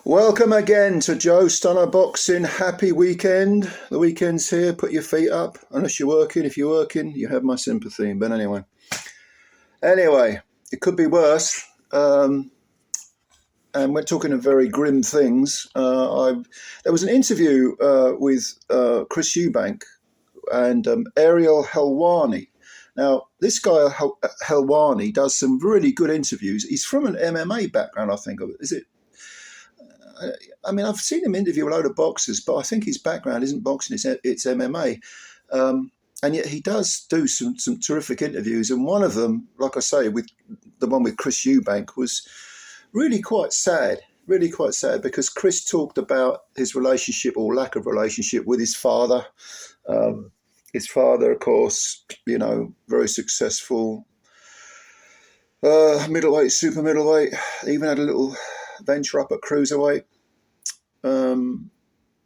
Welcome again to Joe Stunner Boxing. Happy weekend. The weekend's here. Put your feet up. Unless you're working. If you're working, you have my sympathy. But anyway, it could be worse. And we're talking of very grim things. There was an interview with Chris EUBANK and Ariel Helwani. Now, this guy Helwani does some really good interviews. He's from an MMA background, I think. Is it? I mean, I've seen him interview a load of boxers, but I think his background isn't boxing, it's MMA. And yet he does do some terrific interviews. And one of them, like I say, with the one with Chris EUBANK, was really quite sad because Chris talked about his relationship or lack of relationship with his father. His father, of course, very successful middleweight, super middleweight, even had a little venture up at cruiserweight.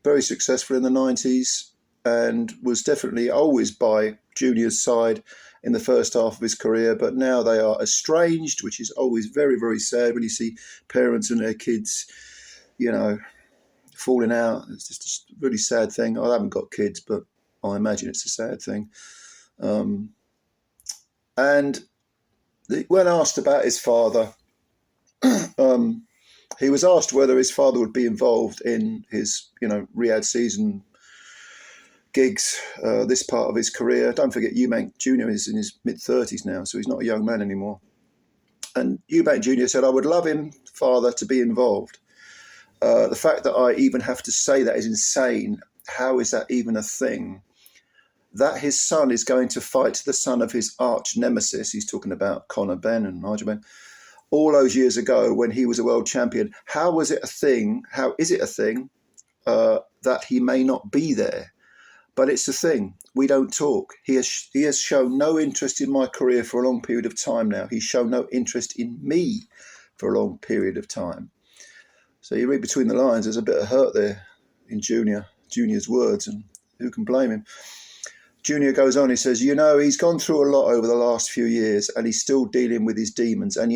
Very successful in the 90s and was definitely always by Junior's side in the first half of his career, but now they are estranged, which is always very, very sad when you see parents and their kids, falling out. It's just a really sad thing. I haven't got kids, but I imagine it's a sad thing. And when asked about his father, he was asked whether his father would be involved in his, Riyadh season gigs, this part of his career. Don't forget, EUBANK Jr. is in his mid-30s now, so he's not a young man anymore. And EUBANK Jr. said, I would love him, father, to be involved. The fact that I even have to say that is insane. How is that even a thing? That his son is going to fight the son of his arch nemesis. He's talking about Conor Benn and Nigel Benn. All those years ago when he was a world champion, how was it a thing? How is it a thing that he may not be there? But it's a thing. We don't talk. He has shown no interest in my career for a long period of time now. He's shown no interest in me for a long period of time. So you read between the lines, there's a bit of hurt there in Junior's words, and who can blame him? Junior goes on, he says, he's gone through a lot over the last few years and he's still dealing with his demons. And,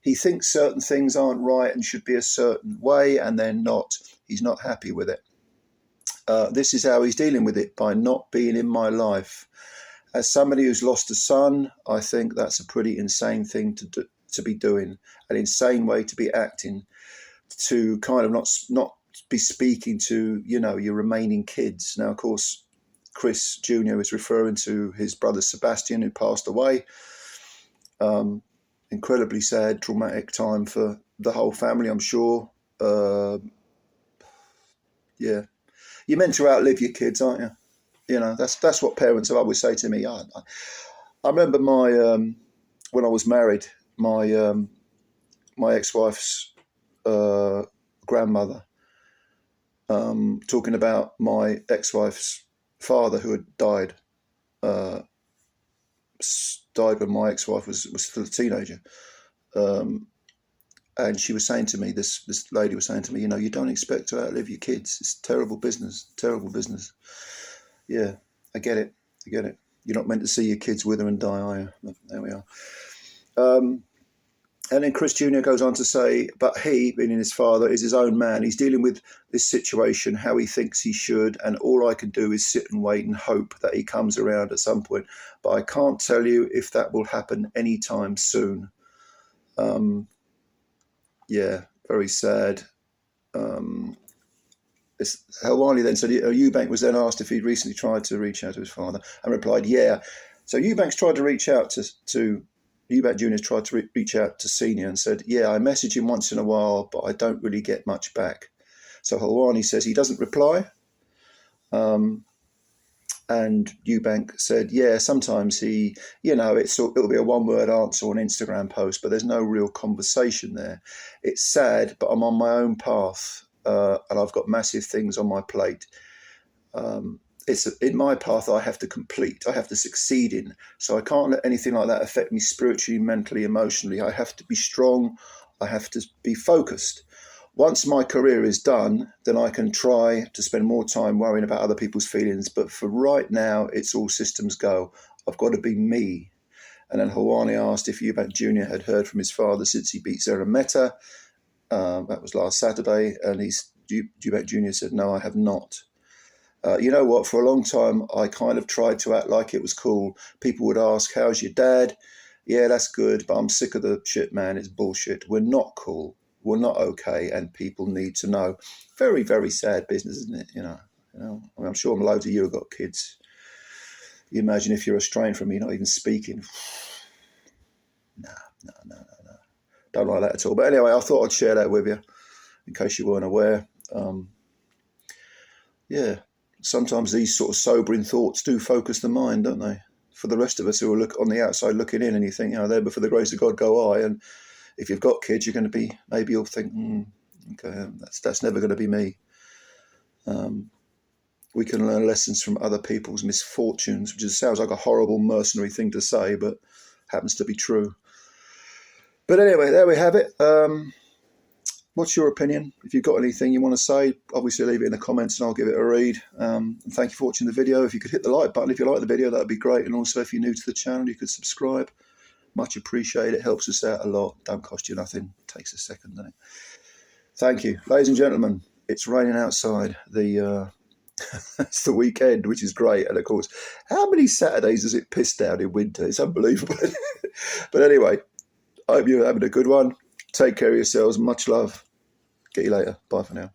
he thinks certain things aren't right and should be a certain way and they're not. He's not happy with it. This is how he's dealing with it, by not being in my life. As somebody who's lost a son, I think that's a pretty insane thing to be doing, an insane way to be acting, to kind of not be speaking to, your remaining kids. Now, of course, Chris Jr. is referring to his brother Sebastian, who passed away. Incredibly sad, traumatic time for the whole family, I'm sure. Yeah. You're meant to outlive your kids, aren't you? That's what parents have always say to me. I remember when I was married, my ex-wife's grandmother talking about my ex-wife's father, who had died when my ex-wife was still a teenager, and she was saying to me, this lady was saying to me, you don't expect to outlive your kids. It's terrible business. Yeah, I get it. You're not meant to see your kids wither and die, are you? There we are. And then Chris Jr. goes on to say, but he, meaning his father, is his own man. He's dealing with this situation how he thinks he should, and all I can do is sit and wait and hope that he comes around at some point. But I can't tell you if that will happen anytime soon. Yeah, very sad. Helwani then said, EUBANK was then asked if he'd recently tried to reach out to his father and replied, yeah. So EUBANK's tried to reach out to EUBANK Jr. tried to reach out to Senior and said, yeah, I message him once in a while, but I don't really get much back. So Helwani says he doesn't reply. And EUBANK said, yeah, sometimes it'll be a one-word answer on an Instagram post, but there's no real conversation there. It's sad, but I'm on my own path, and I've got massive things on my plate. It's in my path I have to complete, I have to succeed in. So I can't let anything like that affect me spiritually, mentally, emotionally. I have to be strong. I have to be focused. Once my career is done, then I can try to spend more time worrying about other people's feelings. But for right now, it's all systems go. I've got to be me. And then Helwani asked if EUBANK Jr. had heard from his father since he beat Zerameta. That was last Saturday, and EUBANK Jr said, no, I have not. You know what? For a long time, I kind of tried to act like it was cool. People would ask, how's your dad? Yeah, that's good, but I'm sick of the shit, man. It's bullshit. We're not cool. We're not okay, and people need to know. Very, very sad business, isn't it? You know, I mean, I'm sure loads of you have got kids. You imagine if you're estranged from me, not even speaking. No. Don't like that at all. But anyway, I thought I'd share that with you in case you weren't aware. Yeah, sometimes these sort of sobering thoughts do focus the mind, don't they? For the rest of us who are on the outside looking in, and you think, there, but for the grace of God go I. And if you've got kids, you're going to be, maybe you'll think, okay, that's never going to be me. We can learn lessons from other people's misfortunes, which sounds like a horrible mercenary thing to say, but happens to be true. But anyway, there we have it. What's your opinion? If you've got anything you want to say, obviously leave it in the comments and I'll give it a read. And thank you for watching the video. If you could hit the like button if you like the video, that would be great. And also if you're new to the channel, you could subscribe. Much appreciated. It helps us out a lot. Don't cost you nothing. Takes a second, doesn't it? Thank you. Ladies and gentlemen, it's raining outside. It's the weekend, which is great. And of course, how many Saturdays does it piss down in winter? It's unbelievable. But anyway, I hope you're having a good one. Take care of yourselves. Much love. Get you later. Bye for now.